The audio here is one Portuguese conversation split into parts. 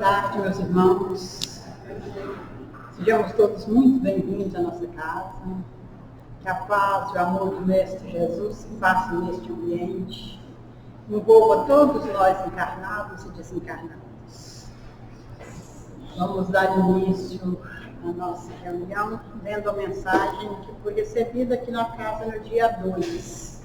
tarde, meus irmãos. Sejamos todos muito bem-vindos à nossa casa. Que a paz e o amor do Mestre Jesus se façam neste ambiente. Envolva todos nós encarnados e desencarnados. Vamos dar início à nossa reunião, lendo a mensagem que foi recebida aqui na casa no dia 2.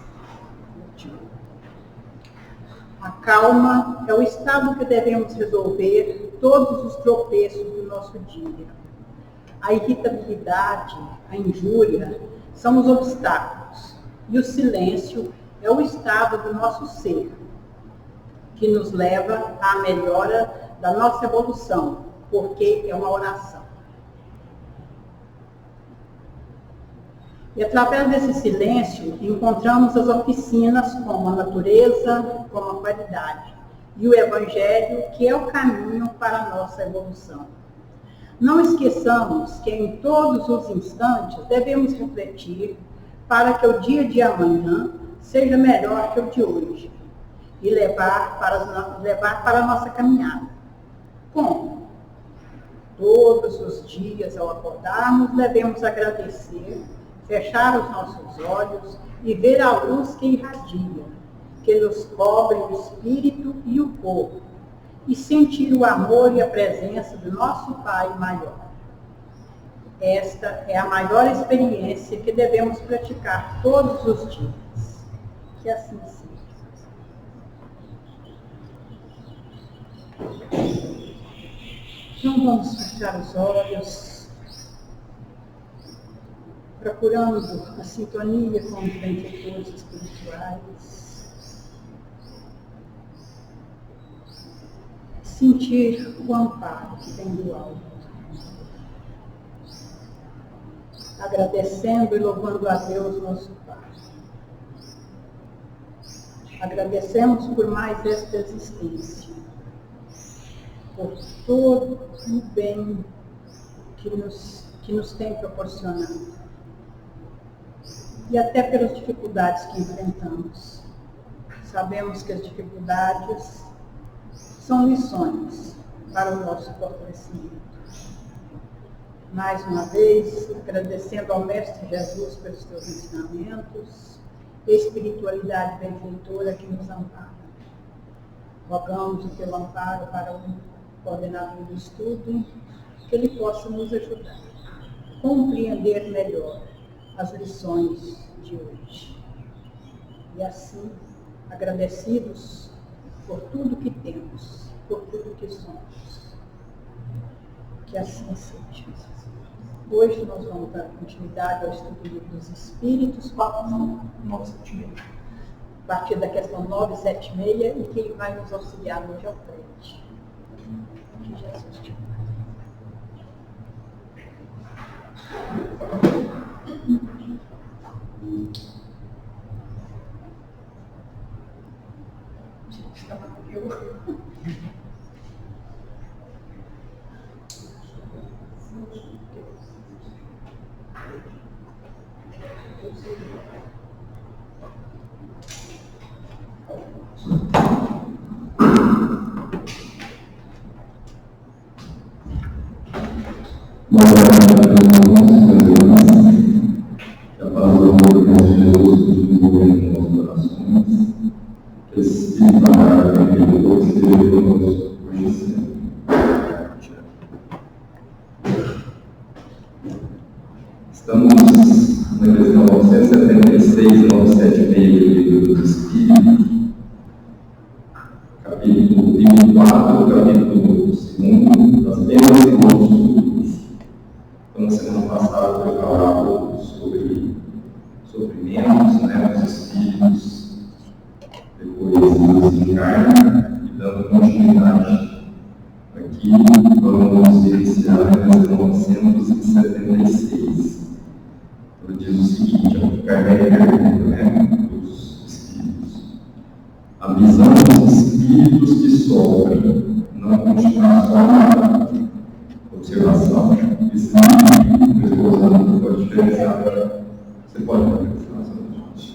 A calma é o estado que devemos resolver todos os tropeços do nosso dia. A irritabilidade, a injúria são os obstáculos, e o silêncio é o estado do nosso ser, que nos leva à melhora da nossa evolução, porque é uma oração. E através desse silêncio, encontramos as oficinas como a natureza, como a qualidade, e o Evangelho, que é o caminho para a nossa evolução. Não esqueçamos que em todos os instantes devemos refletir para que o dia de amanhã seja melhor que o de hoje e levar para a nossa caminhada. Como? Todos os dias, ao acordarmos, devemos agradecer, fechar os nossos olhos e ver a luz que irradia, que nos cobre o espírito e o corpo, e sentir o amor e a presença do nosso Pai maior. Esta é a maior experiência que devemos praticar todos os dias. Que assim seja. Então vamos fechar os olhos, procurando a sintonia com os benfeitores espirituais. Sentir o amparo que vem do alto. Agradecendo e louvando a Deus, nosso Pai. Agradecemos por mais esta existência, por todo o bem que nos tem proporcionado. E até pelas dificuldades que enfrentamos. Sabemos que as dificuldades são lições para o nosso fortalecimento. Mais uma vez, agradecendo ao Mestre Jesus pelos seus ensinamentos, espiritualidade benfeitora que nos ampara. Rogamos o teu amparo para o coordenador do estudo, que ele possa nos ajudar a compreender melhor as lições de hoje. E assim, agradecidos por tudo que temos, por tudo que somos. Que assim seja. Hoje nós vamos dar continuidade ao estudo do Livro dos Espíritos, a partir da questão 976, e quem vai nos auxiliar hoje é o Fred. Que Jesus te Estamos na questão 976, 976 do Livro dos Espíritos, capítulo 34, capítulo 2, das penas e bons frutos. Então, na semana passada foi falado sobre sofrimentos, os espíritos, depois nos encarnam, e dando continuidade aqui, vamos iniciar a questão 976. Ele diz o seguinte, Kardec pergunta, dos espíritos. A visão dos espíritos que sofrem não continua só na observação. Espírito, estou pode diferenciar. Você pode diferenciar, gente?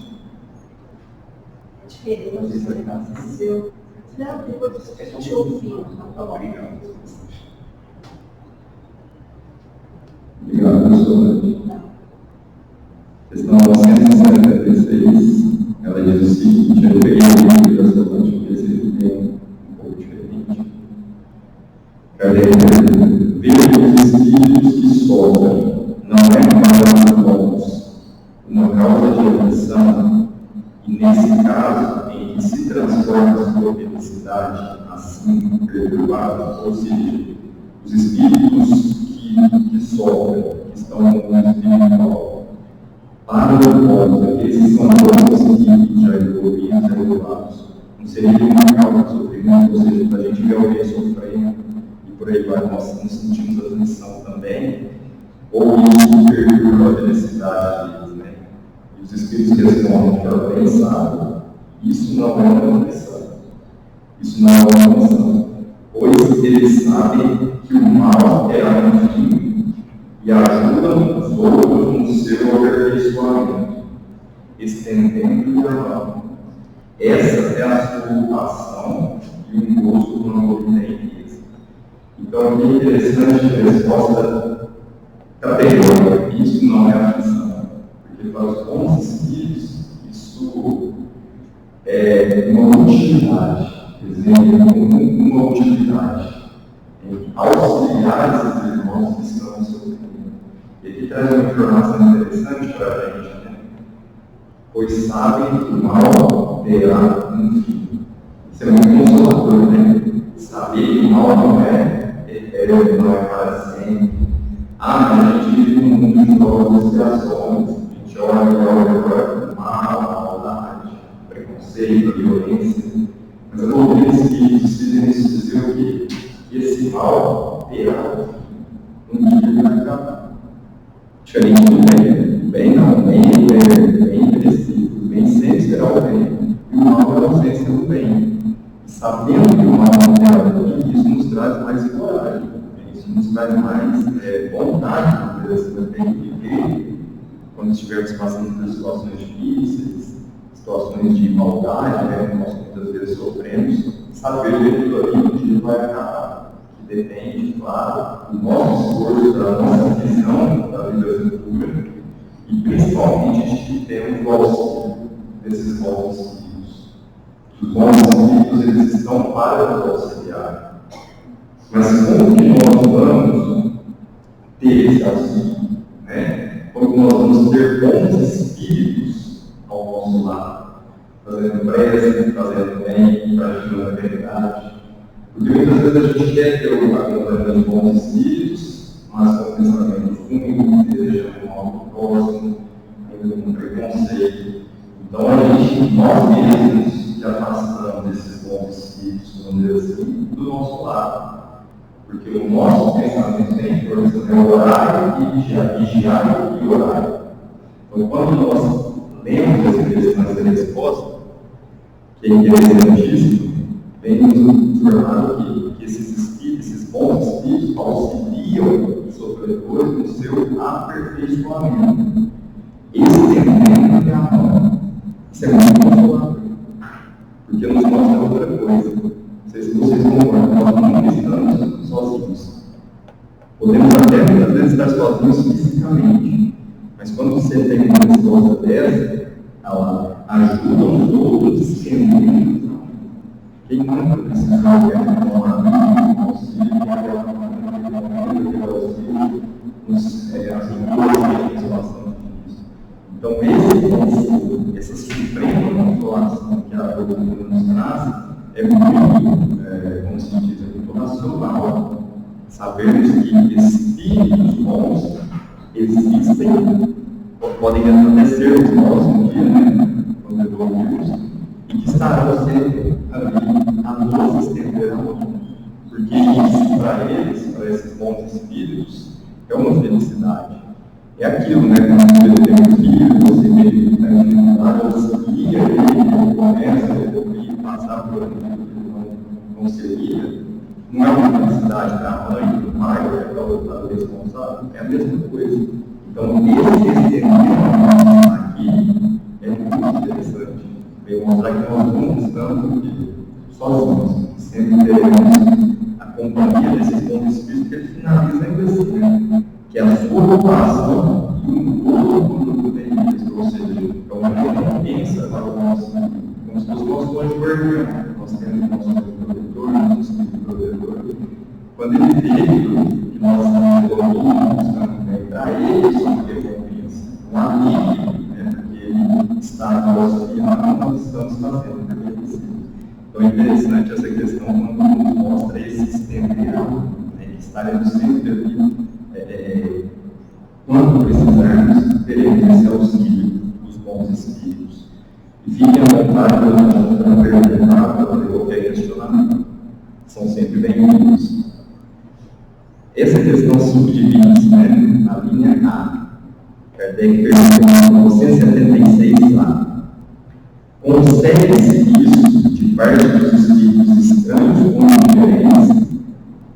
É diferente, seu Não, depois você fechou o fim. Obrigado. Obrigado, professora. Questão 976, ela diz o seguinte: eu peguei o livro da Solange, porque esse livro é um pouco diferente. Kardec veja que os espíritos que sofrem não é para bons, uma causa de aflição, e nesse caso, em que se transforma a sua felicidade assim perturbada, ou seja, os espíritos que sofrem, que estão no mundo espiritual, para o propósito, aqueles que são bons e já evoluídos, elevados, não seria uma causa de sofrimento, ou seja, para a gente ver alguém sofrendo e por aí vai, nós nos sentimos a aflição também, ou isso perturba a felicidade deles, né? E os espíritos respondem que ela bem sabe, isso não é uma aflição, isso não é uma aflição, pois eles sabem que o mal é a fim e ajudam os outros no seu aperfeiçoamento, estendendo-lhe a mão. Essa é a sua ação e um gosto por uma obediência. Então, que interessante a resposta categórica. Isso não é aflição, porque para os bons espíritos, isso é uma utilidade, quer dizer, uma utilidade em auxiliar esses irmãos que estão sofrendo. E aqui traz uma informação interessante para a gente, né? Pois sabem que o mal terá um fim. Isso é muito consolador, né? Saber que o mal não é eterno, não é para sempre. Mas a gente vive num mundo de novas associações. A gente olha para o mal, a maldade, o preconceito, a violência. Mas eu vou ver espíritos que nos dizer o quê? Que esse mal terá um dia vai acabar. Diferente do bem. Bem não, bem merecido. Bem sempre será o bem. E o mal é a ausência do bem. E sabendo que o mal não terá um fim, isso nos traz mais coragem. Isso nos traz mais vontade de viver quando estivermos passando por situações difíceis, situações de maldade, né, que nós muitas vezes sofremos, saber que tudo ali um dia vai acabar. Que depende, claro, do nosso esforço, da nossa visão da vida futura e principalmente de que temos o auxílio desses bons espíritos. Os bons espíritos, eles estão para nos auxiliar. Mas como que nós vamos ter esse auxílio? Né? Como nós vamos ter bons espíritos ao nosso lado? Fazendo prece, fazendo bem, praticando a verdade. Porque muitas vezes a gente quer ter o acompanhamento de bons espíritos, mas com pensamentos ruins, desejando mal do próximo, ainda com preconceito. Então nós mesmos que afastamos desses bons espíritos, vamos dizer assim, do nosso lado. Porque o nosso pensamento tem força, é orar e vigiar e orar. Então, quando nós lemos essa questão, essa resposta, que é interessantíssimo, vem nos informar que esses espíritos, esses bons espíritos, auxiliam os sofredores no seu aperfeiçoamento. Estendendo a mão. Isso é muito consolador. Porque nos mostra outra coisa. Não sei se vocês concordam, nós não estamos sozinhos. Podemos até muitas vezes estar sozinhos fisicamente, mas quando você tem uma resposta dessa, ela ajuda os outros estendendo. Quem nunca precisou de um auxílio, então, esse consolo, essa suprema consolação que a doutrina nos traz, é muito, como se diz, muito racional. Sabermos que espíritos bons existem, podem até ser os maus um dia, né? Quando evoluímos, e que estarão sempre ali a nos estender a mão. Porque isso, para eles, para esses bons espíritos, é uma felicidade. É aquilo, né? Quando você tem um filho, você vê a dificuldade, você guia ele começa a evoluir, passar por aquilo que não seria. Não é uma felicidade da mãe, do pai, do responsável, é a mesma coisa. Então, esse experimento aqui é muito interessante. Veio mostrar que nós não estamos sozinhos. Sempre teremos a companhia desses bons espíritos, que ele finaliza ainda assim, né? Que é a sua ocupação e um todo mundo tem isso, ou seja, é uma recompensa para o nosso, como se fosse o nosso cônjuge guardião. Nós temos o nosso protetor, nosso espírito protetor. Quando ele vê que nós estamos evoluindo, para ele isso é uma recompensa, um alívio, né? Porque ele está auxiliando, nós estamos fazendo para ele. Então é interessante essa questão quando nos mostra esse sistema real, né, que estaremos sempre ali, quando precisarmos, teremos esse auxílio dos bons espíritos. E fiquem à vontade para perguntar, para fazer qualquer questionamento. São sempre bem-vindos. Essa questão subdivide-se, né, na linha A. Kardec perguntou em 1976 lá. Consegue-se isso de parte dos espíritos estranhos ou diferentes,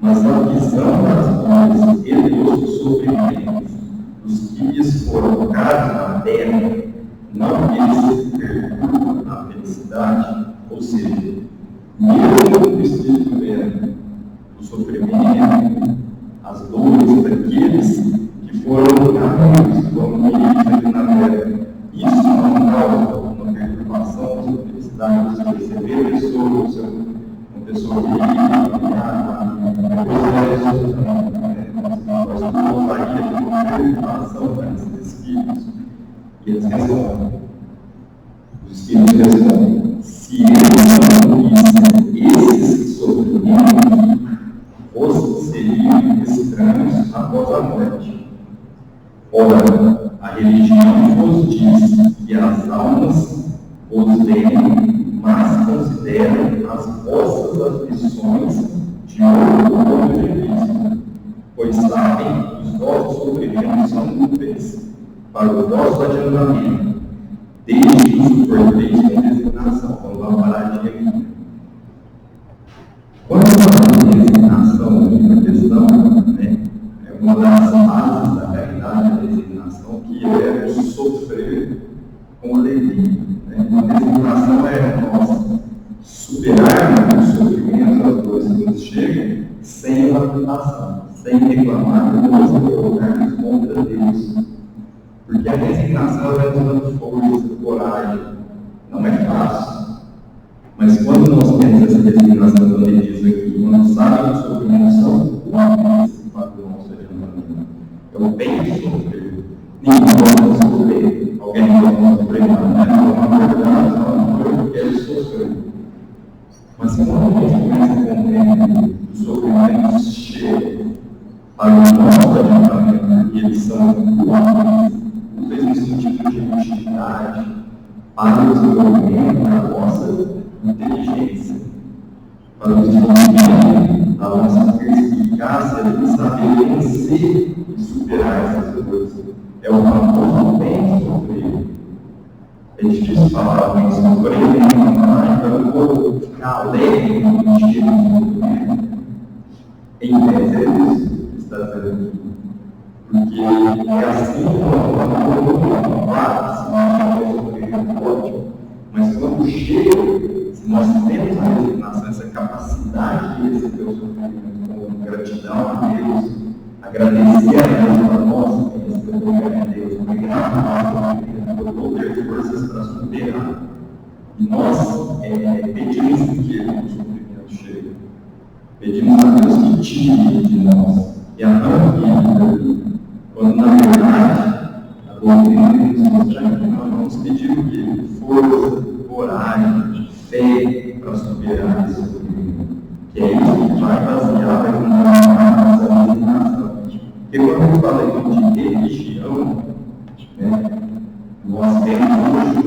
mas a visão das mãos e dos sofrimentos dos que lhes foram colocados na terra, não que eles perturbam a felicidade, ou seja, mesmo o espírito vendo o sofrimento, as dores daqueles que foram caminhos do ambiente na terra, isso não causa uma perturbação, uma felicidade, você receber pessoas, uma pessoa que nós gostaria de uma perturbação desses espíritos, e eles respondem. Os espíritos respondem: se eles não vissem esses sofrimentos, os seriam estranhos após a morte. Ora, a religião vos diz que as almas vos veem, mas consideram as vossas aflições de outro benefício, pois sabem que os vossos sofrimentos são úteis para o vosso adiantamento, desde que os suporteis com resignação. Vamos dar uma paradinha aqui. Quando a resignação é uma questão, né, é uma das bases da realidade da resignação, que é o sofrer com alegria. Né? A resignação é nós superarmos o sofrimento, as dores que nos chegam, sem lamentação, sem reclamar, nós colocarmos contra Deus. Porque a resignação vai nos dando força, coragem, não é fácil. Mas quando nós temos essa resignação, quando ele diz aqui, quando sabem que os sofrimentos são úteis para o nosso adiantamento, é o bem de sofrer. Ninguém pode sofrer, alguém pode sofrer, não é uma verdade, não é porque ele sofreu. Mas quando a gente começa a compreender que os sofrimentos chegam para o nosso adiantamento, porque eles são úteis no sentido de utilidade, para o desenvolvimento da nossa inteligência, para o desenvolvimento da nossa perspicácia de saber vencer e superar essas coisas. É o famoso bem sofrer. É difícil falar bem sofrer, então eu vou ficar alegre no dia do sofrimento. Em vez é isso que está dizendo aqui. Porque é assim como claro, se nós não sofremos ótimo, mas quando chega, se nós temos a resignação, essa capacidade de receber o sofrimento com gratidão a Deus, agradecer a Deus para nós, receber a Deus, obrigado a Deus, eu vou ter forças para superar. E nós pedimos que o sofrimento chegue. Pedimos a Deus que tire de nós e a não vida, quando na verdade a doutrina nos mostra que nós vamos pedir o quê? Força, coragem, fé para superar esse sofrimento. Que é isso que vai basear a nossa resignação. Porque quando eu falo de religião, né, nós temos hoje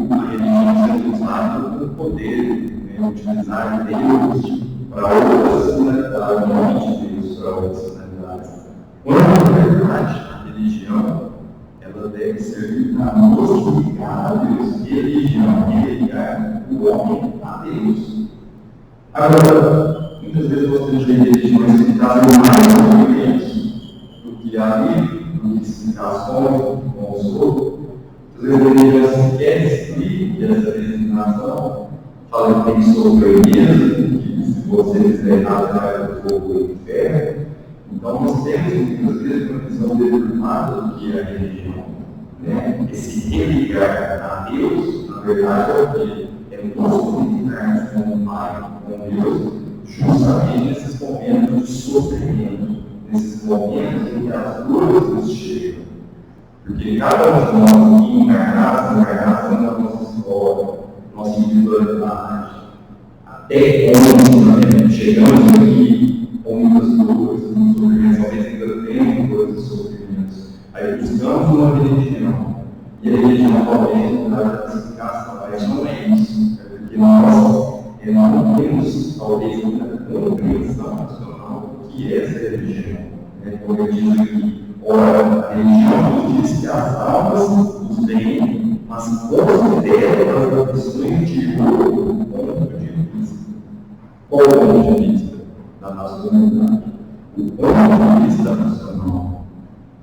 a religião sendo usada como poder, né, utilizar Deus para outras finalidades, não de Deus para outras finalidades. Quando na verdade a religião ela deve servir para nos ligar a Deus, religião e ligar o homem a Deus. Agora, muitas vezes você vê religiões que trazem mais elementos do que a Bíblia, do que explicações com os outros. Às vezes a religião quer excluir essa resignação, fala que tem que sofrer mesmo, que se você fizer errado, vai para o fogo do inferno. Então, nós temos muitas vezes uma visão deturpada do que é a religião. Né? Esse religar a Deus, na verdade, é o que? É nós comunicarmos com o Pai, com Deus, justamente nesses momentos de sofrimento, nesses momentos em que as dores nos chegam. Porque cada um de nós, encarnados na nossa história, nossa individualidade, até onde chegamos aqui com muitas dores, muitos sofrimentos, talvez ainda temos dores e sofrimentos. Aí buscamos uma religião, e a religião talvez não dá classificação, mas não é isso, é porque nós não temos talvez muita compreensão nacional do que é essa religião. Como eu disse aqui, ora, a religião nos diz que as almas nos veem, mas considera as opções de outro ponto de vista. Qual é o ponto de vista da nossa comunidade? O ponto de vista nacional.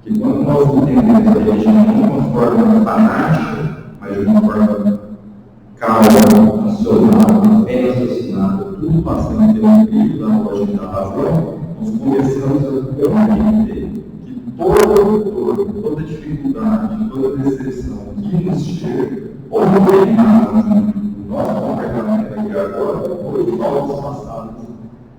Que quando nós entendemos a religião de uma forma fanática, mas de uma forma calma, racional, bem raciocinada, tudo passando pelo crivo da lógica da razão, nós começamos a compreender que toda dificuldade, toda decepção que nos chega, ou no nosso comportamento aqui agora, ou de faltas passadas,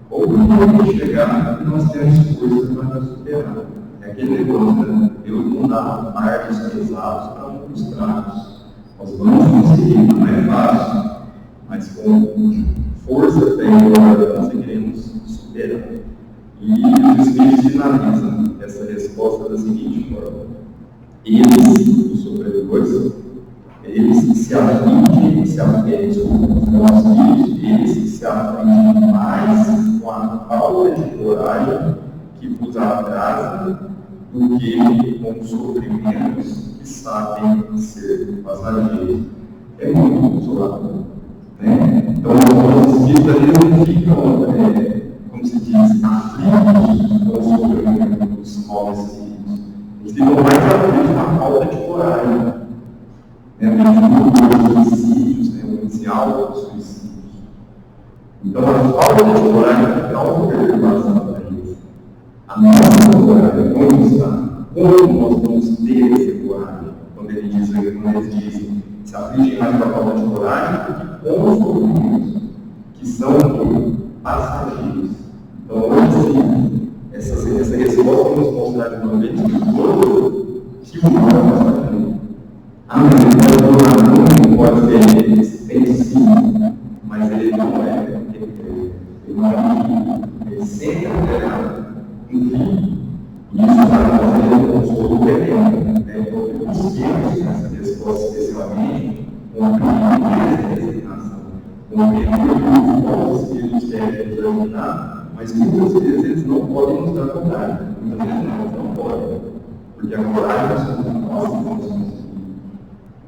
ou quando chegar e nós temos coisas para nos superar. É aquele negócio, né? Deus não dá marcos pesados para muitos tragos. Nós vamos conseguir, não é fácil, mas com força, fé e glória conseguiremos superar. E os Espíritos finalizam essa resposta da seguinte forma: eles, os sofredores, eles se afligem, eles se afligem mais com a falta de coragem que vos atrasa do que com os sofrimentos que sabem ser passageiros. É muito consolador. Né? Então, os Espíritos eles não ficam, como se diz, aflitos com o sofrimento dos maus espíritos. Eles ficam mais aflitos com a falta de coragem. Os suicídios, esse auto-suicídio. Então, a falta de coragem é auto-perturbação para eles. A nossa coragem, como está? Como nós vamos ter essa coragem? Quando eles dizem, se afligem mais com a falta de coragem do que com os sofrimentos, que são passageiros. Então, assim, essa resposta nos mostrar de uma vez que o mal é passageiro. Não pode ser expensivo, mas ele não é. Ele sempre terá um fim. Isso vai fazer um consolo perene. Então, busquemos essa resposta especialmente com a primeira resignação, com a primeira os espíritos querem terminar, mas muitas vezes eles não podem nos dar coragem. Muitas vezes não podem, porque a coragem somos nós que vamos conseguir.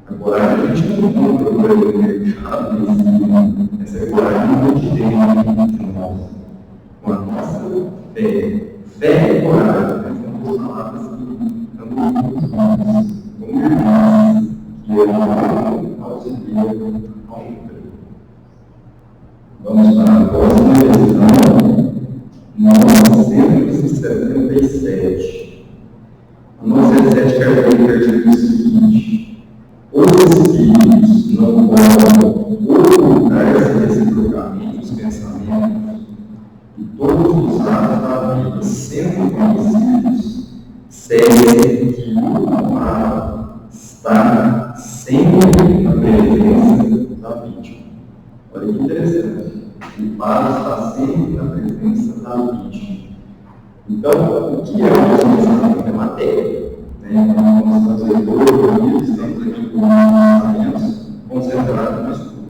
Agora, a gente não encontra no mercado essa coragem não tem de nós. Com a nossa fé e coragem, nós vamos palavras que andamos como irmãos, que é auxiliar ao emprego. Vamos para a próxima questão, 977. A 977 quer dizer o seguinte: os espíritos não podem ocultar-se reciprocamente os pensamentos e todos os atos da vida, sendo conhecidos, seguem que o amado está sempre na presença da vítima. Olha que interessante. O amado está sempre na presença da vítima. Então, o que é o nosso pensamento? É matéria. Nós estamos estamos aqui com pensamentos concentrados no estudo.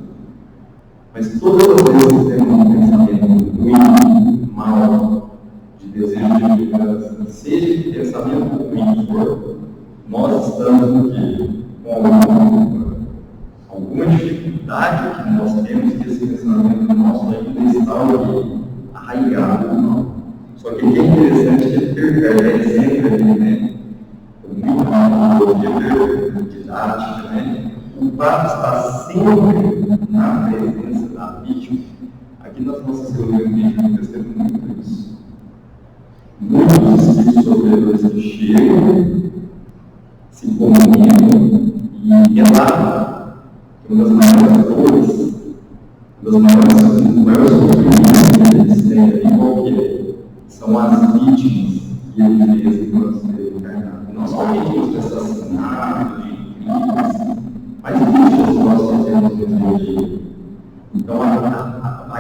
Mas todas as vezes que temos um pensamento ruim, mal, de desejo de vingança, seja que pensamento ruim for, nós estamos no quê? Com alguma dificuldade que nós temos que esse pensamento nosso ainda está arraigado no mal. Só que o que é interessante é que ele perverte sempre ali, né? Muito didática, né? O fato de estar sempre na presença da vítima, aqui nas nossas reuniões médicas temos muito isso. Muitos espíritos sofredores que chegam, se comunicam e relatam que uma das maiores dores, uma das maiores sofrimentos que eles têm ali, qual que é? São as vítimas que eles mesmos vão ser encarnados. Não só vítimas de assassinato, de crimes, mas vítimas que nós fazemos no dia a dia. Então, a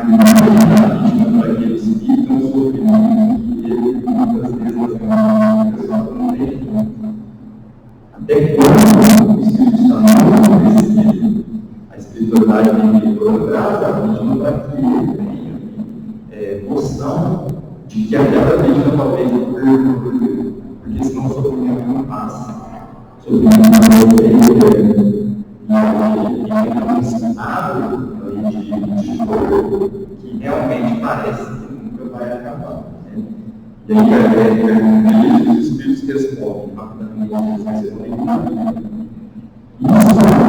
imagem da vítima para aqueles que estão sofrendo, que ele muitas vezes não tem. Até quando o espírito está no espírito, a espiritualidade vem programada a vítima para que ele tenha noção de que aquela vítima talvez não perdoe, porque senão o sofrimento não passa. O sofrimento não é um estado de dor que realmente parece que nunca vai acabar. Né? E aí, Kardec pergunta isso, os espíritos respondem rapidamente, mas eu não tenho nada. Isso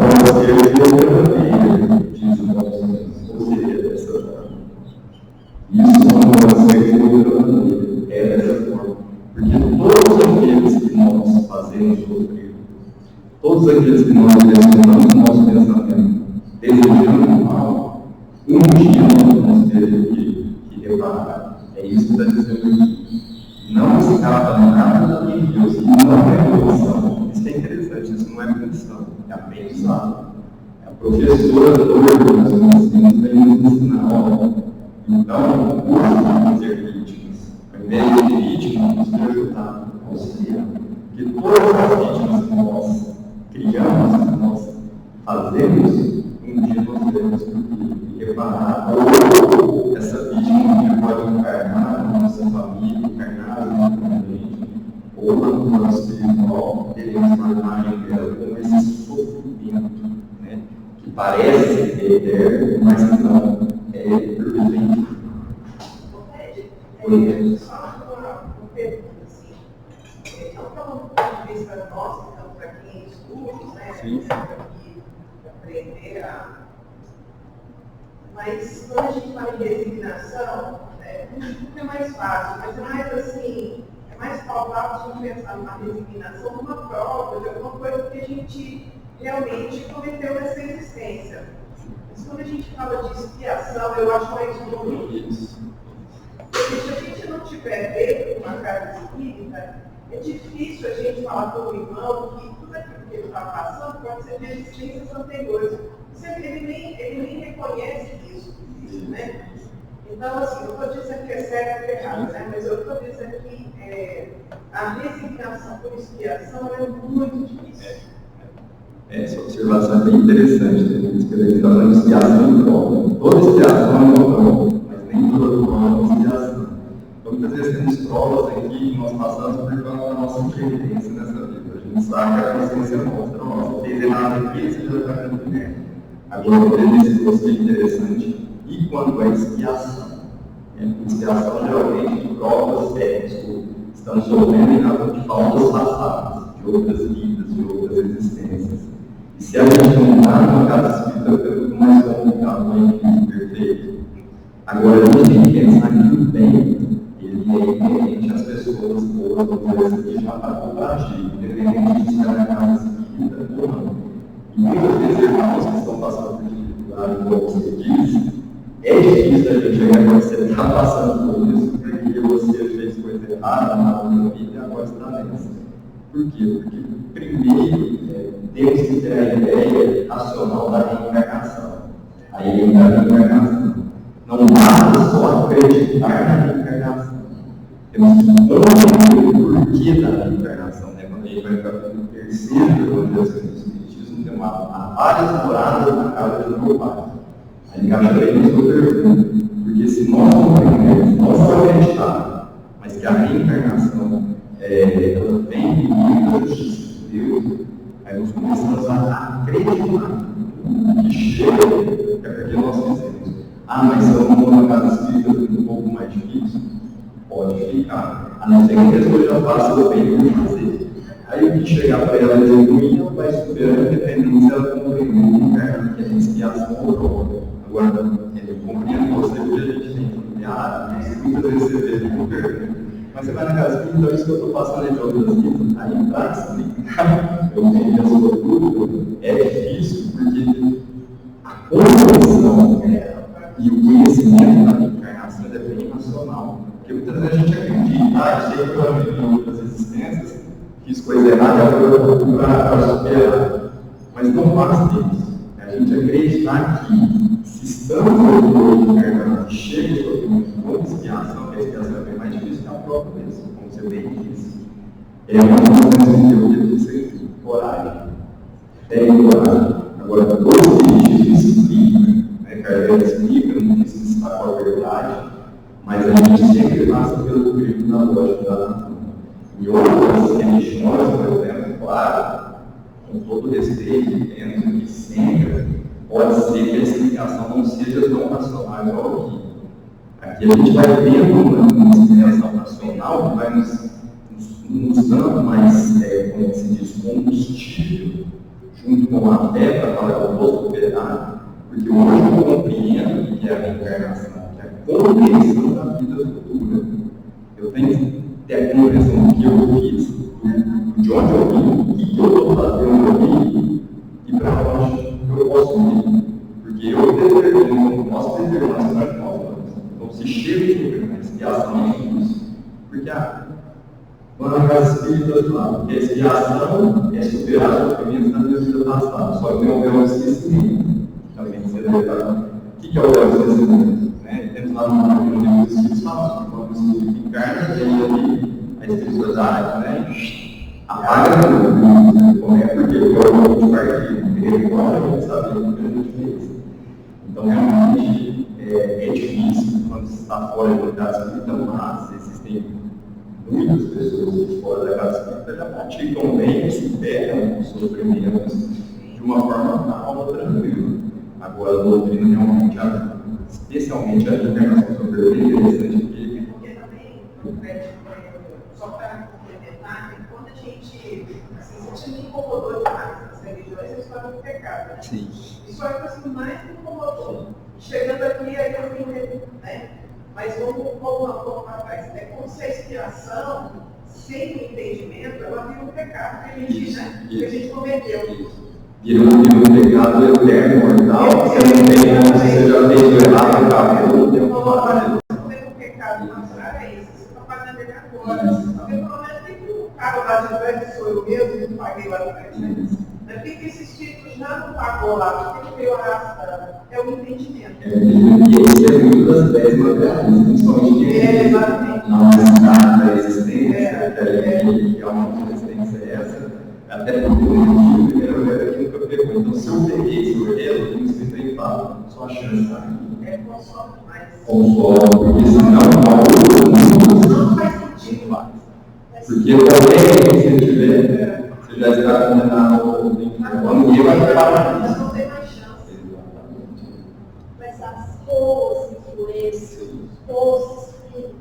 pode ser de outra maneira, diz o nosso, ou seja, dessa forma. Isso não pode ser de outra maneira, é dessa forma. Porque todos aqueles que nós fazemos sofrer, todos aqueles que nós direcionamos o nosso pensamento, desejando mal, um dia nós vamos ter que reparar. É isso que está dizendo aqui. Não escapa nada de Deus, e não é punição. Isso é interessante, isso não é punição, é aprendizado. É a professora do nós vem nos ensinar. Então, vamos ser vítimas. Ao invés de vítimas, vamos ter ajudado, auxiliar. Porque todas as vítimas que nós criamos, que nós fazemos, um dia nós teremos que reparar. Ou essa vítima pode encarnar na nossa família, encarnar na nossa mente, ou no plano espiritual, teremos uma imagem dela com esse sofrimento, né? Que parece eterno, mas que não é perfeito. Só uma pergunta assim. Então, falando do ponto de vista nosso, então, para quem estuda, né? Sim. Aprender a. Mas quando a gente fala em resignação, tudo é mais fácil, mas é mais assim, é mais palpável a gente pensar numa resignação, numa prova, de alguma coisa que a gente realmente cometeu nessa existência. Mas quando a gente fala de expiação, eu acho mais bonito. Porque se a gente não tiver dentro de uma casa espírita, é difícil a gente falar com o irmão que tudo aquilo que ele está passando pode ser de existências anteriores. Ele nem reconhece isso, né? Então, assim, não estou dizendo que é certo ou errado, né? Mas eu estou dizendo que a resignação por expiação é muito difícil. Essa observação é bem interessante, né? Porque ele está falando de expiação e prova. Toda expiação é uma prova, mas nem toda prova é uma expiação. Então, muitas vezes temos provas aqui que nós passamos por causa da nossa incompetência nessa vida. A gente sabe que a consciência mostra, nossa, fez errado aqui, você já está cantando merda. Agora, eu poderia dizer que você é interessante. E quando é expiação? Expiação geralmente de provas sérias, estamos sofrendo em razão de faltas passadas, de outras vidas, de outras existências. E se a gente não está numa casa espírita, é muito mais complicado, não é difícil, perfeito. Agora, a gente tem que pensar que o bem, ele é inerente às pessoas boas, outras que já estão para agir, independente de estar na casa espírita ou não. E muitas vezes, irmãos que estão passando por dificuldade, como você diz, é difícil a gente chegar quando você está passando por isso, porque você fez coisa errada na sua vida e agora está nessa. Por quê? Porque, primeiro, temos que ter a ideia racional da reencarnação. A ideia da reencarnação. Não basta só acreditar na reencarnação. Temos que entender o porquê da reencarnação. Né? Quando a gente vai para o terceiro evangelho do Espiritismo, tem várias moradas na casa de meu pai. Aí encaixaremos com a pergunta, porque se nós não aprendemos, nós só acreditamos, mas que a reencarnação ela vem de muita justiça de Deus, aí nós começamos a acreditar que chega, é porque nós fizemos. Mas se eu não vou na casa espírita, fica um pouco mais difícil? Pode ficar, a não ser que a pessoa já faça o bem por fazer. Aí o que chegar para ela dizer ruim, vai superando, dependendo se ela compreende o inferno, que é a expiação ou prova. Agora, eu compreendo você que a gente tem familiar, muitas vezes você vê como pergunta. Mas você vai na casa espírita, então isso que eu estou passando entre outras vidas, aí para explicar, eu tenho a sua dúvida, é difícil, porque a compreensão e o conhecimento da encarnação é bem nacional. Porque muitas vezes a gente acredita, sei que eu vivi em outras existências, fiz coisa errada, agora eu vou para superar. Mas não basta isso. A gente acreditar que, se estamos no encarnação, chega sobre uma expiação, que a expiação é bem mais difícil que a prova mesmo, como você bem disse. É uma coisa que eu disse, coragem. Tem coragem. Agora, dois espíritos explicam, Kardec explica, não disse que está com a verdade, mas a gente sempre passa pelo perigo da lógica da natureza. E outras religiões, por exemplo, claro, com todo respeito, entendo que sempre pode ser que a explicação não seja tão racional igual aqui. Aqui a gente vai tendo uma explicação racional que vai nos dando mais, como se diz, combustível, junto com a fé, para falar o oposto operário, porque hoje eu compreendo que é a reencarnação, que é a compreensão da vida futura. Eu tenho que ter a compreensão do que eu fiz, de onde eu vim, o que eu estou fazendo aqui e para onde eu posso ir. Porque eu determino, nós determinamos para que nós vamos. Então, se chega a expiação, é isso. Porque quando a casa espírita fala que a expiação é superar os sofrimentos da minha vida passada, só que não é um esquecimento. O que é o véu de esquecimento? Temos lá no livro dos Espíritos falando que quando o Espírito encarna, tem ali a espiritualidade, apaga tudo, como é porque eu vou de partido, ele embora, eu não sabia o que a gente fez. Então, realmente, é difícil quando você está fora da casa espírita, mas existem muitas pessoas que fora da casa espírita já praticam bem e superam os sofrimentos de uma forma calma, tranquila. Agora, a doutrina realmente ajuda, especialmente a internação super bem interessante. Porque também, só para complementar, quando a gente, assim, se me incomodou demais nas religiões, a história do pecado, né? Sim. Isso é o que mais me incomodou. Chegando aqui, aí eu vim, né? Mas vamos para trás. É como se a expiação, sem o entendimento, ela vira um pecado que a gente cometeu. Vira um pecado eterno, mortal, você não tem como você já fez o errado, acabou, não tem o que fazer. O pecado natural é isso, você está pagando ele agora. Porque pelo menos tem que o cara lá de trás, que sou eu mesmo, e não paguei lá atrás. Por que esse espírito já não pagou lá? Por que veio arrastando? É o entendimento. E esse é muito das 10 materialistas, principalmente na necessidade da existência, que é uma existência essa, até porque o primeiro velho aqui nunca pegou. Então, se eu peguei esse orelho, como você tem falado, só a chance tá aqui. Consome mais. Consome, porque senão não faz sentido. Porque também, se tiver, você já está condenado quando ninguém vai preparar isso. Não tem mais chance. Exatamente. Mas as boas influências, os espíritos,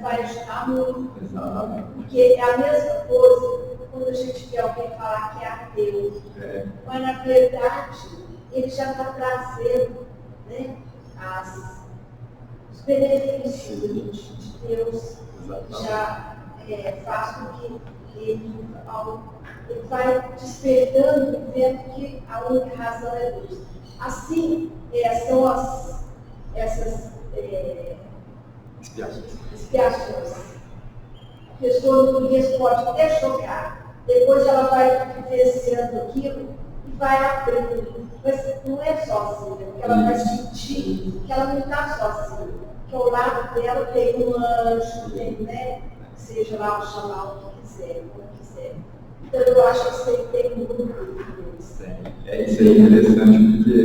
vai ajudar muito. Exatamente. Porque é a mesma coisa quando a gente vê alguém falar que é ateu. Mas, na verdade, ele já está trazendo, né, os benefícios de Deus. Já faz com que ele vai despertando e vendo que a única razão é Deus. Assim, são essas expiações. A pessoa no começo pode até chocar, depois ela vai vivenciando aquilo e vai abrindo. Mas não é sozinha, porque ela vai sentir que ela não está sozinha, que ao lado dela tem um anjo, tem, né? Seja lá o chamar o que quiser, como quiser. Então eu acho que isso aí tem muito isso aí é interessante, porque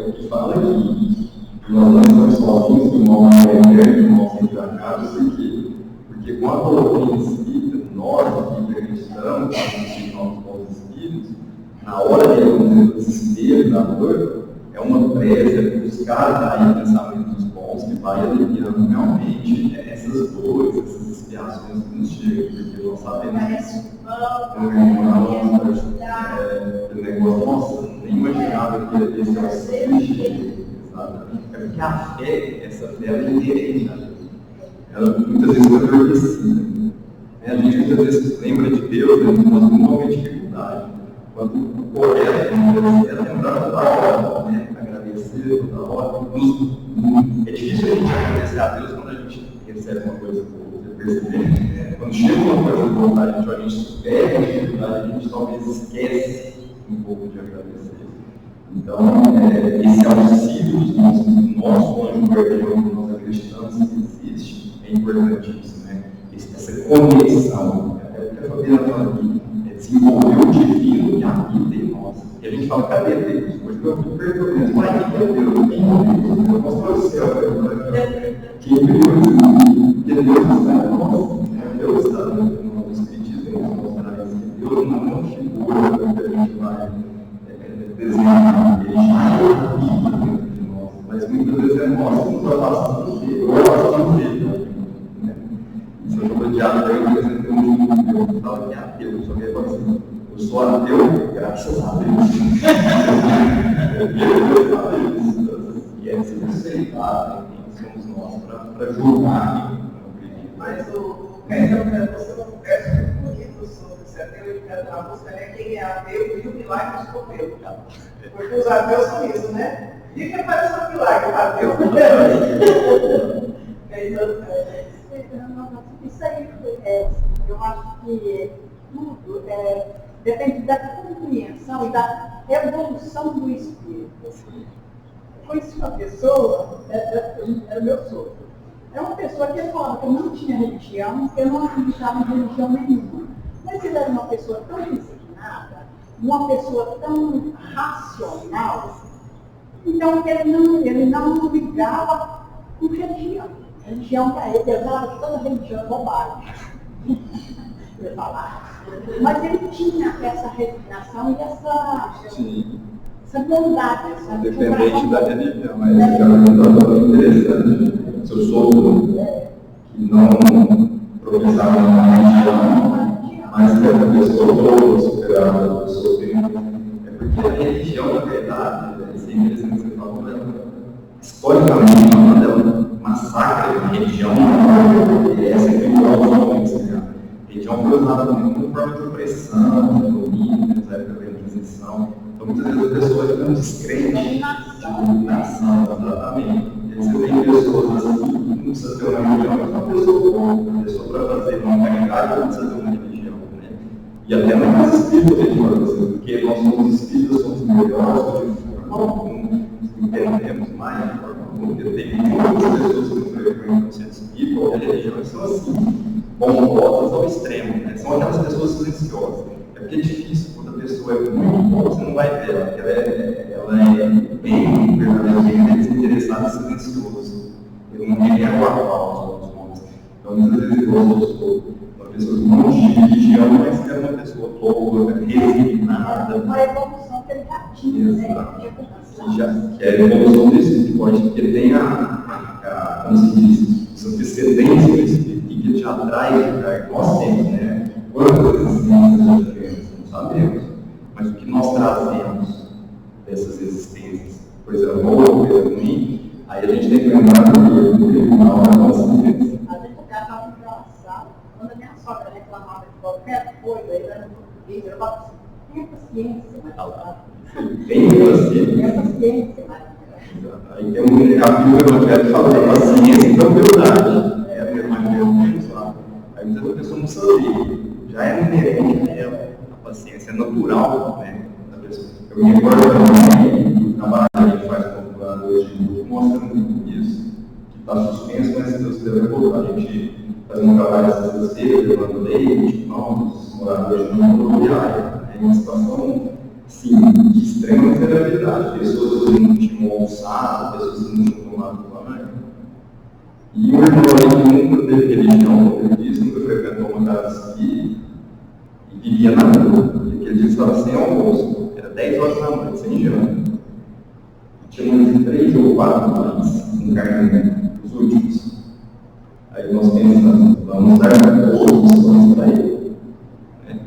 o que fala aqui, nós não estamos sozinhos, irmão eterno, irmão sempre acaso, porque com a doutrina espírita, nós que acreditamos nos bons espíritos, na hora do desespero, da dor, é uma presa buscar aí pensamentos bons que vai aliviando realmente essas dores, essas expiações que nos chegam, porque nós sabemos que o irmão negócio, nossa, nem imaginava que esse auxílio existia. Exatamente. É porque a fé, essa fé, ela é inerente a Deus. Ela muitas vezes foi adormecida. A gente muitas vezes lembra de Deus, quando não houve dificuldade. Quando o correto é lembrar toda hora, agradecer toda hora. É difícil a gente agradecer a Deus quando a gente recebe uma coisa boa, você perceber. Quando chega uma coisa boa, a gente supera a dificuldade, a gente talvez esquece um pouco de agradecer. Então, esse auxílio do nosso anjo guardião que nós acreditamos que existe, é importantíssimo, né? Essa conexão, até porque a família fala aqui, desenvolver o divino que habita em nós. E a gente fala, cadê Deus? Hoje eu estou perguntando, mas quem é Deus? Quem é Deus? Eu mostro o céu, quem é Deus? Porque Deus está em nós. Deus está no Espiritismo, nos mostrar isso. Deus não é uma figura que a gente vai desenhar, ele já habita dentro de nós. Mas muitas vezes é nós que nos afastamos dele, ou afastamos dele. Se eu estou odiado, eu apresentei um livro meu que fala que é ateu, só que é assim, eu sou ateu graças a Deus. E é se respeitar quem somos nós para julgar. Mas você não conversa muito bonito sobre esse ateu e a música, né? Quem é ateu e o milagre escolheu. Porque os ateus são isso, né? E que aparece um milagre, ateu. Isso aí, eu acho que tudo depende da compreensão e da evolução do espírito. Eu conheci uma pessoa, era meu sogro, é uma pessoa que falava que eu não tinha religião, que eu não acreditava em religião nenhuma. Mas ele era uma pessoa tão resignada, uma pessoa tão racional, então ele não ligava com religião. Religião para ele, apesar de toda religião é bobagem. Eu falar. Mas ele tinha essa resignação e essa bondade. Independente da religião, mas é muito interessante. Se eu sou que não professava uma religião, mas que a pessoa toda superava a pessoa tem. É porque a religião, na verdade, é interessante que você falou, historicamente falando, ela massacre a religião, é sempre igual aos homens, né? A religião foi usada como forma de opressão, de domínio, na época da Inquisição. Então, muitas vezes as pessoas ficam descrentes de dominação, exatamente. Você tem pessoas assim, não precisa ter uma religião, mas uma pessoa boa, uma pessoa para fazer uma caridade, não precisa ter uma religião, né? E até mais espírito religioso, porque nós somos espíritos, somos melhores, de forma alguma, entendemos mais, de forma alguma, porque tem muitas pessoas que não frequentam o centro espírita ou a religião são assim, bondosas ao extremo, né? São aquelas pessoas silenciosas. É porque é difícil, quando a pessoa é muito boa, você não vai ver ela, porque ela é bem verdadeiramente desinteressada e silenciosa. Eu não queria aguardar os outros nomes. Então, muitas vezes eu sou uma pessoa que não tinha religião, mas que era uma pessoa toda, resignada. Uma evolução que ele já tinha, né? Que é a evolução desse esporte, porque tem como se diz, essa antecedência do espírito que ele já traz, nós temos, né? Quantas existências já tivemos, não sabemos, mas o que nós trazemos dessas existências, coisa boa, coisa ruim, aí a gente tem que lembrar do tribunal da nossa vida. A gente estava engraçado, quando a minha sogra reclamava de qualquer coisa, ele era no português, eu falava assim, tenha paciência, mas Tem paciência. tenha paciência, mas aí tem um capítulo do Evangelho que fala da paciência e da humildade. É o Evangelho mesmo lá. Aí muitas vezes a pessoa não sabe, já é inerente a ela, a paciência é natural, né? Da pessoa. Eu me recordo também do trabalho que a gente faz com o plano hoje, que mostra muito isso, que está suspenso, mas se Deus quiser voltar, a gente faz um trabalho essa sexta-feira, levando leite, os moradores de uma rodoviária, em uma situação sim, de extrema vulnerabilidade, pessoas que não tinham almoçado, pessoas que não tinham tomado banho. E o irmão ali nunca teve religião, como ele disse, nunca frequentou uma casa espírita e vivia na rua. E aquele dia estava sem almoço, era 10 horas da noite, sem janta. Tinha uns 3 ou 4 mães com carne, os últimos. Aí nós pensamos, vamos dar todos, vamos para ele. Né?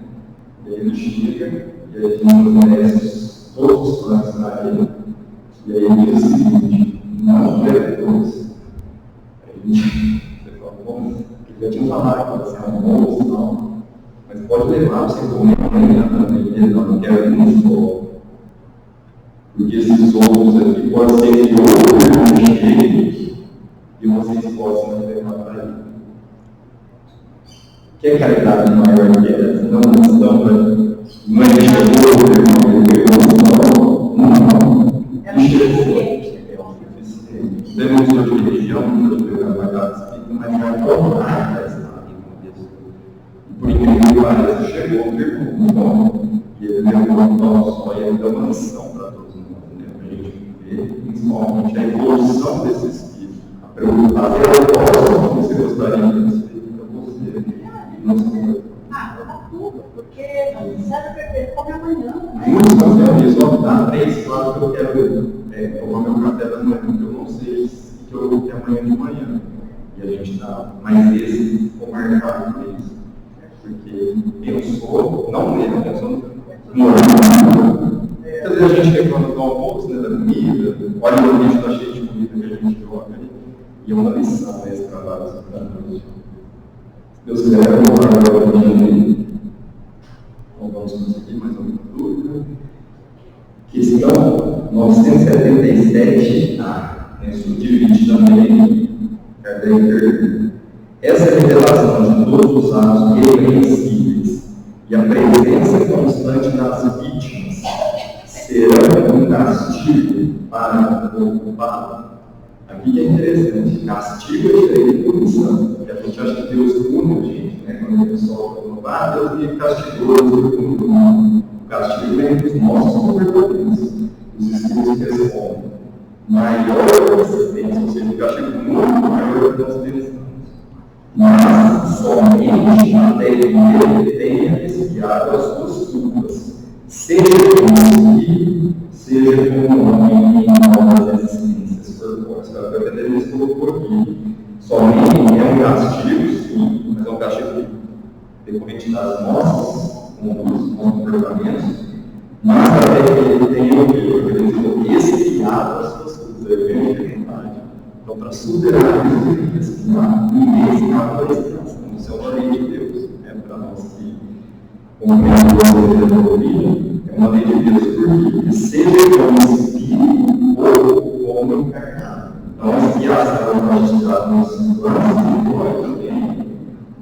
E aí ele chega. E a gente oferece todos os planos saírem, e aí ele diz o seguinte: não depois. Aí você fala, bom, eu já tinha falado que você é um bom sinal, mas pode levar você comer amanhã também. Ele não quer um só. Porque esses outros aqui podem ser de outro jeito e vocês possam levar para ele. Que caridade maior que essa? Não estão para. Não é deixar o outro irmão, ele pegou não. É o suficiente. Temos outra religião, muitas vezes vai dar espírito, mas vai tornar essa contexto. Por incrível que pareça, chegou um irmão, e ele levou um pão só e ele deu uma lição para todos nós, para a gente ver, principalmente, a evolução desse espírito. A preocupação é o que você gostaria de ter para você. Tudo, porque não sabe perder, come amanhã. Muitos fazem isso, ó, dá 3, 4 que eu quero tomar meu café da manhã, porque eu não sei que eu vou ter amanhã de manhã. E a gente está, mas esse ficou marcado por isso. Porque eu sou, não mesmo, eu sou morando. Às vezes a gente reclama do almoço, né, da comida, olha o lixo está cheio de comida que a gente joga ali. E é uma lição esse trabalho para nós. Deus quiser, eu vou falar agora de não vamos conseguir mais uma dúvida. Questão 977A, subdivide também, Kardec pergunta. Essa revelação de todos os atos irrepreensíveis e a presença constante das vítimas serão um castigo para o ocupado? Aqui é interessante, castigo é diferente de punição, porque a gente acha que Deus pune a gente, né? Quando a pessoa fala, Deus me castigou, Deus me puniu. O castigo vem dos nossos comportamentos, os espíritos respondem. Maior a recompensa, ou seja, o castigo muito maior que nós pensamos. Mas somente até ele tenha expiado as suas culpas, seja como espírito, seja como homem em novas existências corpóreas. A Pedro colocou aqui, somente é um castigo, sim, mas é um castigo decorrente das nossas comportamentos, mas até que ele tenha o expiado as suas culpas, é bem diferente. Então, para superar isso, ninguém escapa da expiação. Isso é uma lei de Deus. Para nós que, como membros da família, é uma lei de Deus, porque seja como espírito ou como encarnado. Então, a expiação vai estar nos planos espirituais também,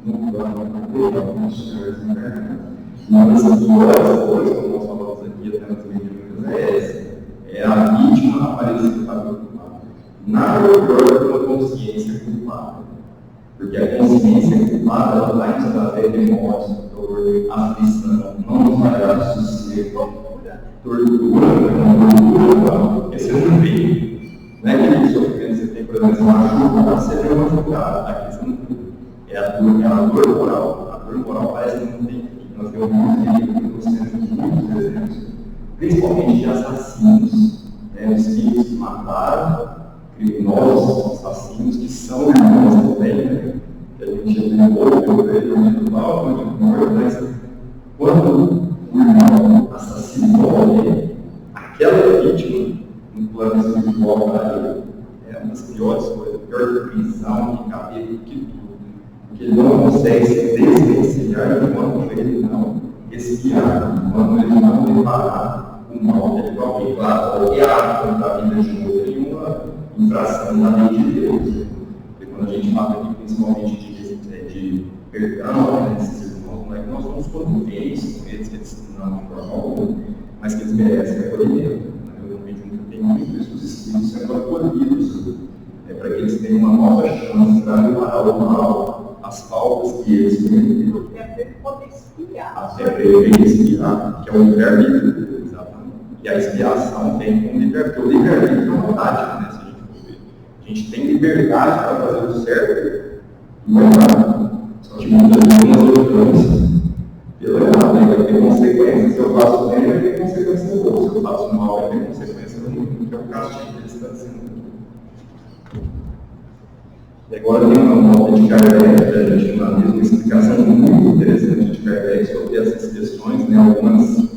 no plano material, nos senhores encarnados. Uma das piores coisas, como nós falamos aqui até nas medidas, é essa: é a vítima aparecer para o nada melhor que uma consciência culpada. Porque a consciência culpada ela vai nos trazer remorso, dor, aflição, não nos vai dar sossego, tortura, porque você não vê. Não é aquele sofrimento que você tem, por exemplo, machucado, você vê machucado, aqui você não vê. É a dor moral. A dor moral parece que não tem fim. Nós temos muitos exemplos, principalmente de assassinos, os filhos que mataram, criminosos, assassinos, que são irmãos também, né? Que a gente envolveu ele no mal, mas quando o irmão assassinou ele, aquela vítima, no plano espiritual para ele, é uma das piores coisas, pior que prisão, que cabelo, que tudo. Porque ele não consegue se desvencilhar enquanto ele não respirar, enquanto ele não preparar o mal, ele vai aplicar qualquer ato contra a vida de outro em uma infração da lei de Deus. Porque quando a gente fala aqui principalmente de perdão, esses irmãos, não é que nós somos conviventes com eles, que eles não de forma alguma, mas que eles merecem acolhimento. Eu vejo que tem muito isso, os espíritos sendo acolhidos, para que eles tenham uma nova chance para reparar o mal, as faltas que eles cometeram. Até poder expiar. Até poder expiar, que é o livre-arbítrio, exatamente. E a expiação tem como livre-arbítrio, porque o livre-arbítrio é uma vontade, né? A gente tem liberdade para fazer o certo e o errado. Só que muitas vezes nós optamos pelo errado, né? Vai ter consequências. Se eu faço bem, vai ter consequências boas. Se eu faço mal, vai ter consequências ruins, que é o castigo que eles estão dizendo. E agora tem uma nota de Kardec, que a gente analisa uma explicação muito interessante de Kardec sobre essas questões, né? Algumas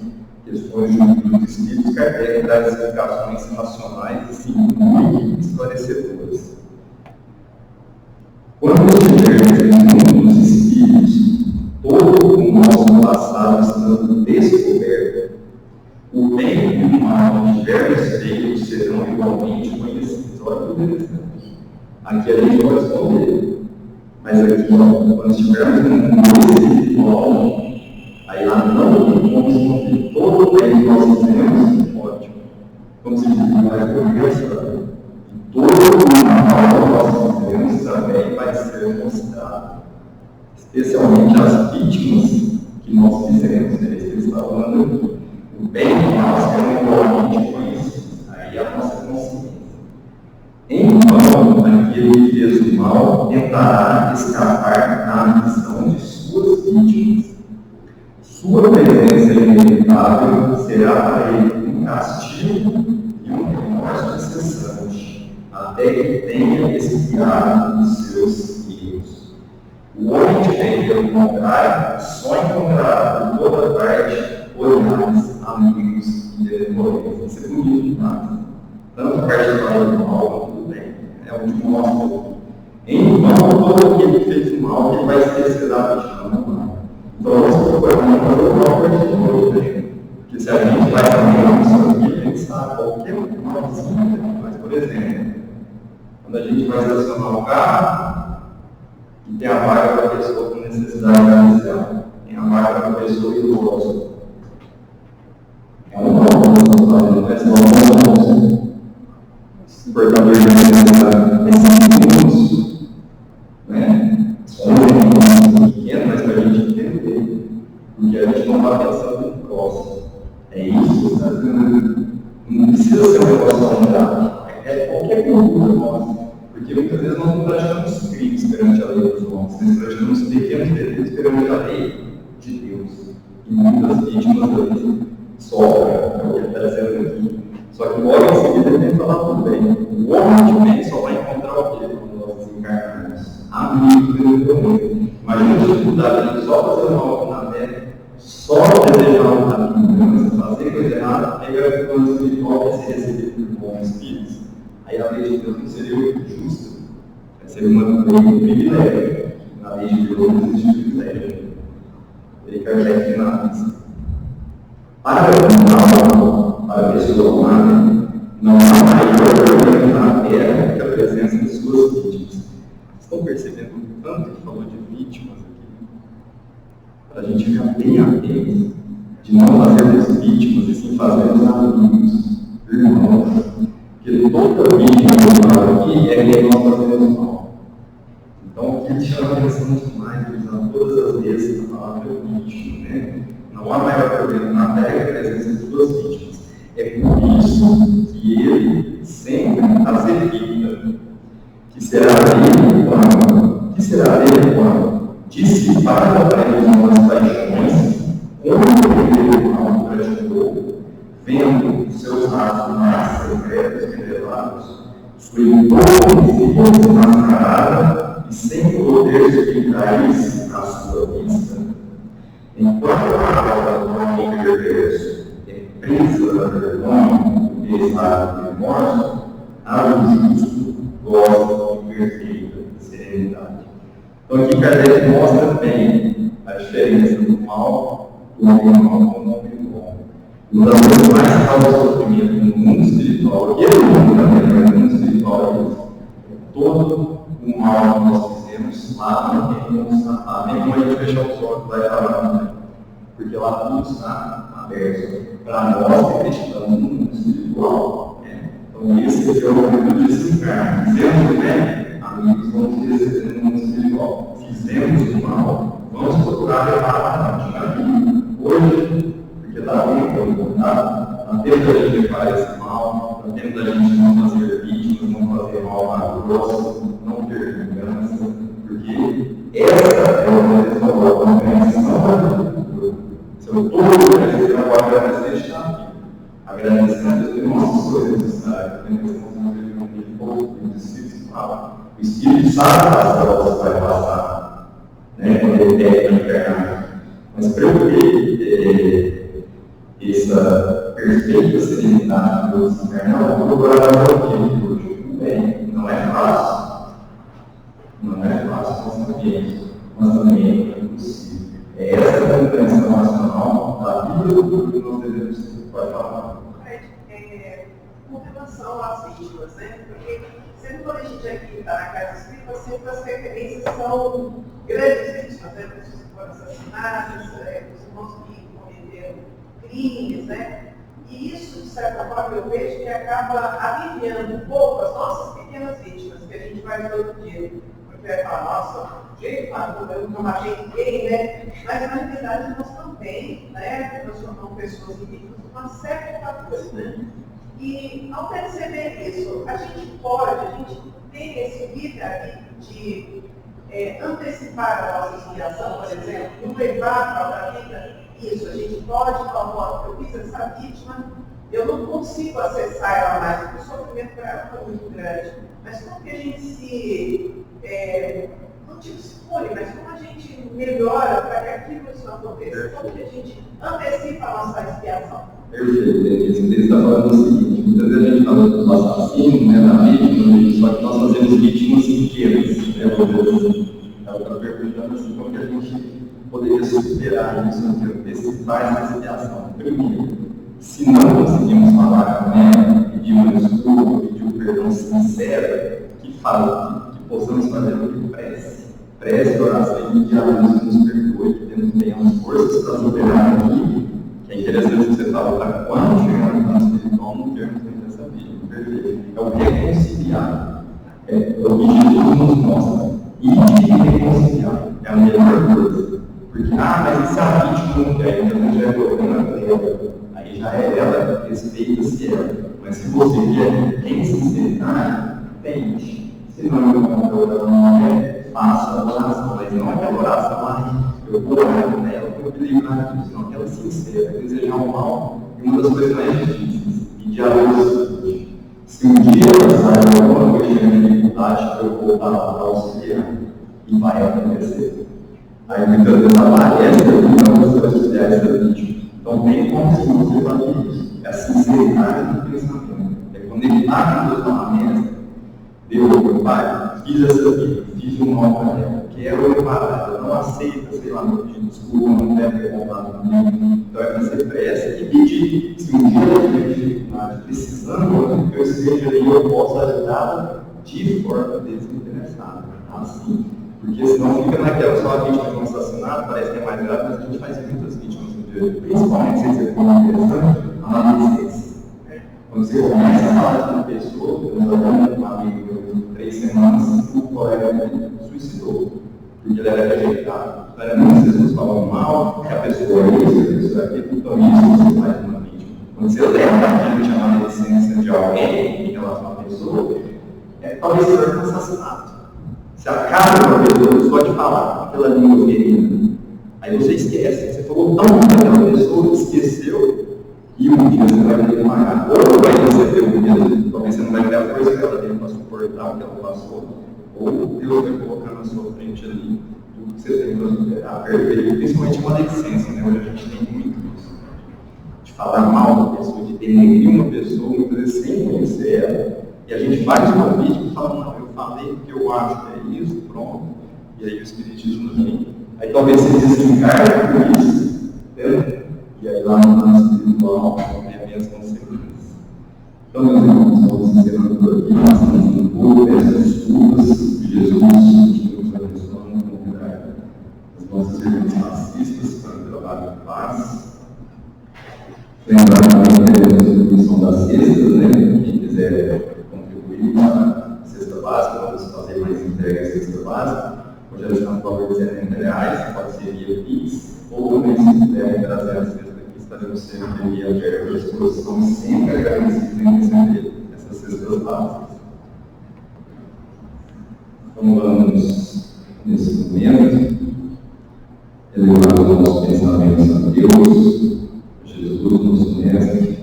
questões dos espíritos, Kardec traz explicações racionais assim, muito esclarecedoras. Quando estivermos no mundo dos espíritos, todo o nosso passado estando descoberto, o bem e o mal que tivermos feito serão igualmente conhecidos. Olha que interessante. Aqui a gente pode responder. Mas aqui, quando estivermos no mundo espiritual, aí lá não vamos conferir todo o bem que nós fizemos, ótimo. Como se diz, mais conversa, todo o mal que nós fizemos também vai ser mostrado. Especialmente as vítimas que nós fizemos, né? Eles estão falando aqui. O bem que nós temos igualmente conhecidos. Aí a nossa consciência. Em vão, aquele que fez o mal tentará escapar da missão de suas vítimas. Sua presença inevitável será para ele um castigo e um remorso incessante, até que tenha expiado os seus erros. O homem de bem, pelo contrário, só encontrará por toda parte olhares, amigos e benevolentes. Isso é bonito demais. Tanto a parte do mal, tudo bem. É o que mostra. Em vão, todo aquele que fez o mal, ele vai esquecer da vítima do mal. Então, vamos procurar fazer o mal para de novo, né? Porque se a gente vai também na nossa vida, a gente sabe qualquer malzinho. Mas, por exemplo, quando a gente vai estacionar o carro, e tem a vaga para a pessoa com necessidade inicial, tem a vaga para a pessoa idosa. É um mal que nós estamos fazendo, mas não é um o portador de necessidade é 5 minutos, né? Só um pequeno, mas para a gente entender, porque a gente não está pensando no próximo. É isso, né? Não precisa ser um negócio tão é qualquer cultura nossa, porque muitas vezes nós não praticamos crimes perante a lei dos homens, nós praticamos pequenos delitos perante a lei de Deus. E muitas vítimas deles sofrem, é o que ele está dizendo aqui. Só que logo em seguida ele tem que falar tudo bem. O homem de bem só vai encontrar o quê quando nós desencarnamos? Amigos e comum. Imagina a dificuldade de só fazer mal aqui na terra, só desejar um caminho, fazer coisa errada, pegar o plano espiritual para ser recebido por bons espíritos. Aí a lei de Deus não seria justa, seria uma lei de privilégio. Na lei de Deus não existe privilégio. Ele Kardec finaliza. Para a pessoa humana, não há maior problema na terra que a presença de suas vítimas. Estão percebendo o tanto que falou de vítimas aqui? Para a gente ficar bem atento de não fazermos vítimas e sim fazermos amigos, irmãos. Porque toda vítima que eu falo aqui é que nós fazemos mal. Então, o que ele chama a atenção demais, utilizando todas as vezes a palavra vítima, né? Não há maior problema na terra que a presença de suas vítimas. É por isso que ele sempre as evita. Que será dele quando dissipar a previsão das paixões, como ele mal praticou, vendo seus atos mais secretos e revelados, sua hipocrisia desmascarada e sem poder explicar-lhes a sua vista. Enquanto a alma do homem perverso é presa da vergonha e estado de remorso, o justo goza de perfeita serenidade. Então aqui Kardec mostra bem a diferença do mal, do homem mau com o homem bom. Uma das coisas mais causas de sofrimento no mundo espiritual, e no mundo também, mas no mundo espiritual é isso. Todo o mal que nós fizemos lá não tem como a gente fechar os olhos vai falar, porque lá tudo está aberto para nós que estamos no mundo espiritual. Então, esse é o momento de desencarnar. Fizemos o bem, amigos, vamos receber no mundo espiritual. Fizemos o mal, vamos procurar reparar na vida. Hoje, porque está bem contato, dá tempo da gente reparar esse mal, dá tempo da gente não fazer vítimas, não fazer mal a próximo, não ter vingança, porque essa é uma questão da compreensão da cultura. Se eu estou agradecendo, eu vou agradecer está aqui. Agradecendo a Deus por nossas coisas necessárias, porque nós estamos vivendo um pouco do Espírito Santo. O Espírito sabe as provas que vai passar, né, quando ele pede para encarnar. Mas para eu ter essa perfeita serenidade de Deus encarnado, procurar o hoje. Bem, não é fácil. Não é fácil nosso ambiente, mas também é possível. É essa compreensão racional da vida do que nós devemos pode falar. Com relação às vítimas, né? Porque sempre quando a gente aqui está na Casa Espírita, sempre as referências são grandes vítimas, né? Pessoas que foram assassinadas, os irmãos que cometeram crimes, né? E isso, de certa forma, eu vejo que acaba aliviando um pouco as nossas pequenas vítimas, que a gente vai todo dia. Porque vai falar, nossa, jeito, eu nunca matei ninguém, né? Mas na realidade nós também, né? Nós somos pessoas vítimas de uma série de fatores, né? E ao perceber isso, a gente tem esse livre-arbítrio de antecipar a nossa expiação, por exemplo, não levar para a vida isso. A gente pode falar, eu fiz essa vítima, eu não consigo acessar ela mais, porque o sofrimento para ela foi muito grande. Mas como que a gente se, não digo se pune, mas como a gente melhora para que aquilo não aconteça? Como que a gente antecipa a nossa expiação? Perfeito, Denise está falando o seguinte: muitas vezes a gente fala do assassino, né, da vítima, só que nós fazemos vítimas inteiras, né? Ela está perguntando assim, como que a gente poderia superar isso, antecipar essa expiação. Primeiro, se não conseguimos falar com ela, pedir uma desculpa, pedir um perdão sincero, que possamos fazer o que prece, oração e diálogo que nos perdoe, que tenhamos forças para superar aquilo. É interessante você falar quando chegar no plano espiritual, não termos ainda essa vida. Perfeito. É o reconciliar. O objetivo nos mostra. E reconciliar é a melhor coisa. Porque, mas se a vítima não quer, então não já é problema dela. Aí já é ela, respeita-se ela. Mas se você quer, tem sinceridade, tente. Se não, faça a oração. Mas não é aquela oração lá, eu vou orar nela, eu vou me livrar disso. Não, aquela sincera, desejar o mal. E uma das coisas mais difíceis, e diálogo, se um dia ela sai alguma coisa de dificuldade, eu vou voltar lá para auxiliar. E vai acontecer. Aí muitas vezes aparece que não você vai auxiliar essa vítima. Então tem como se você fazer isso. É a sinceridade do pensamento. É conectar com Deus na mesa. Deus, meu Pai, fiz essa vida, fiz um mal para ela. Quero reparar, ela não aceita, sei lá, meu pedido, desculpa, não deve ter contado comigo. Então é fazer pressa e pedir. Se um dia ela tiver dificuldade, precisando que eu esteja ali, eu possa ajudá-la de forma desinteressada. Assim. Porque senão fica naquela, só a vítima de um assassinato, parece que é mais grave, mas a gente faz muitas vítimas no dia a dia. Principalmente, se você for interessante, a maledicência. Quando você começa a falar de uma pessoa, eu estava com um amigo de 3 semanas, o colega dele suicidou. Porque ele era rejeitado. Então, muitas pessoas falam mal, que a pessoa é isso, que a pessoa é aquilo, então isso você faz uma vítima. Quando você lembra de a maledicência de alguém em relação a uma pessoa, talvez seja um assassinato. Você acaba com a pessoa só de falar aquela língua ferida. Aí você esquece. Você falou tanto daquela pessoa, esqueceu, e um dia você vai ter que pagar. Ou vai receber um dia, talvez você não vai ter a força que ela tem para suportar o que ela passou. Ou Deus vai colocar na sua frente ali tudo que você tem para superar. Perfeito. Principalmente maledicência, né? Hoje a gente tem muito isso. De falar mal da pessoa, de denegrir uma pessoa, muitas vezes sem conhecer ela. E a gente faz uma vítima e fala, não, eu falei porque eu acho que é isso, pronto. E aí o Espiritismo vem. Aí talvez você desencarne com isso, entendeu? E aí lá no plano espiritual é a mesma consequência. Então, meus irmãos, estamos encerrando por aqui, passando um pouco essas estudos de Jesus, que nos abençoam convidar as nossas irmãs fascistas para o trabalho de paz. Lembrar também que teremos a distribuição das cestas, né? Quem quiser contribuir para a cesta básica, vamos fazer mais entregas de cesta básica. Hoje ela está no valor de R$70, pode ser via Pix, ou também se quiserem trazer a cesta aqui, estaremos sempre via verba de exposição, sempre agradecidos em receber essas cestas básicas. Então vamos, nesse momento, elevar os nossos pensamentos a Deus, Jesus, nosso Mestre,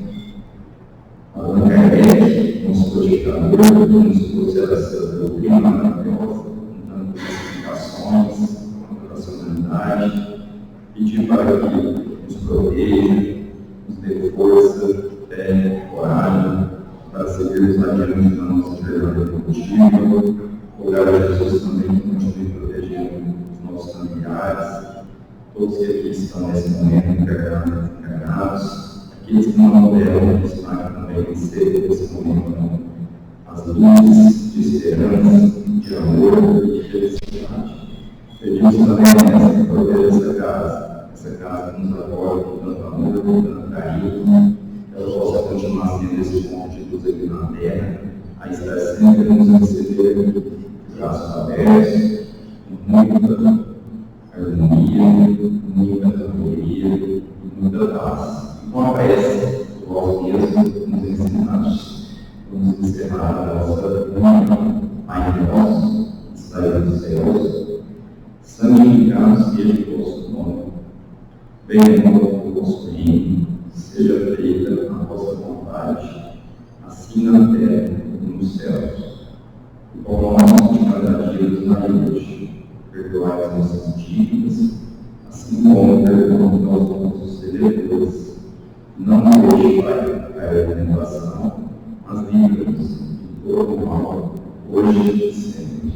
Allan Kardec, nosso codificador, que nos trouxe essa doutrina maravilhosa, com tantas explicações, com racionalidade, pedir para que nos proteja, nos dê força, diante da nossa jornada evolutiva, rogar a Jesus também que continue protegendo os nossos familiares, todos que aqui estão nesse momento encarnados e desencarnados, aqueles que não puderam estar também receber nesse momento as luzes de esperança, de amor e de felicidade. Pedimos também a proteger essa casa que nos acolhe com tanto amor, com tanto carinho, que ela possa continuar sendo esse ponto de luz aqui na terra, a estar sempre nos receber de braços abertos, com muita harmonia, muita harmonia, muita paz. E com a prece do vós mesmo nos ensinaste, vamos encerrar a nossa reunião. Pai nosso, que estais nos céus, santificado seja o vosso nome. Venha o vosso reino, seja feita a vossa vontade, assim na terra como nos céus. O pão nosso de cada dia nos dai hoje. Perdoai as nossas dívidas, assim como perdoamos aos nossos devedores. Não nos deixe, Pai, cair em tentação, mas livra-nos de todo mal, hoje e sempre.